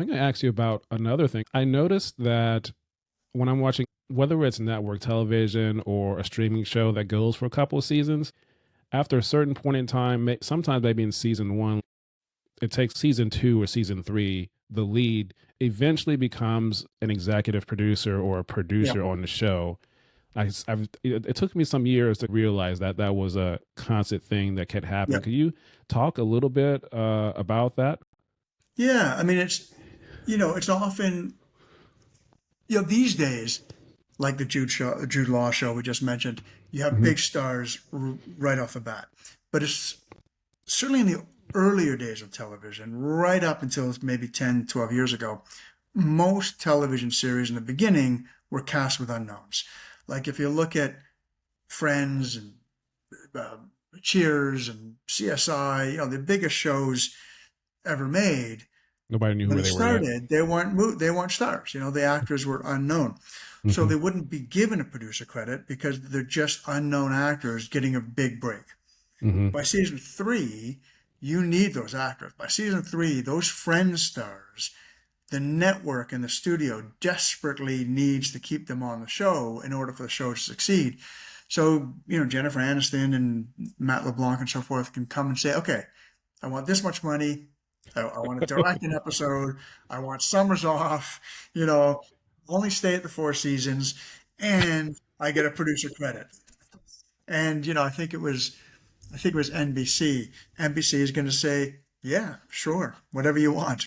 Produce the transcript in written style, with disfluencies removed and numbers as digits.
I'm going to ask you about another thing. I noticed that when I'm watching, whether it's network television or a streaming show that goes for a couple of seasons, after a certain point in time, sometimes maybe in season one, it takes season two or season three, the lead eventually becomes an executive producer or a Yeah. producer on the show. It took me some years to realize that that was a constant thing that kept Yeah. happening. Could you talk a little bit about that? Yeah. I mean, it's often, these days, like the Jude Law show we just mentioned, you have Hmm. big stars right off the bat. But it's certainly in the earlier days of television, right up until maybe 10, 12 years ago, most television series in the beginning were cast with unknowns. Like if you look at Friends and uh, Cheers and CSI, the biggest shows ever made. Nobody knew When who it they were yet. started, they weren't stars. The actors were unknown, so Hmm. they wouldn't be given a producer credit because they're just unknown actors getting a big break. Hmm. By season three, you need those actors. By season three, those Friends stars, the network and the studio desperately needs to keep them on the show in order for the show to succeed. So, Jennifer Aniston and Matt LeBlanc and so forth can come and say, okay, I want this much money. I want to direct an episode. I want summers off, you know, only stay at the Four Seasons, and I get a producer credit. And, I think it was NBC. NBC is going to say, yeah, sure, whatever you want.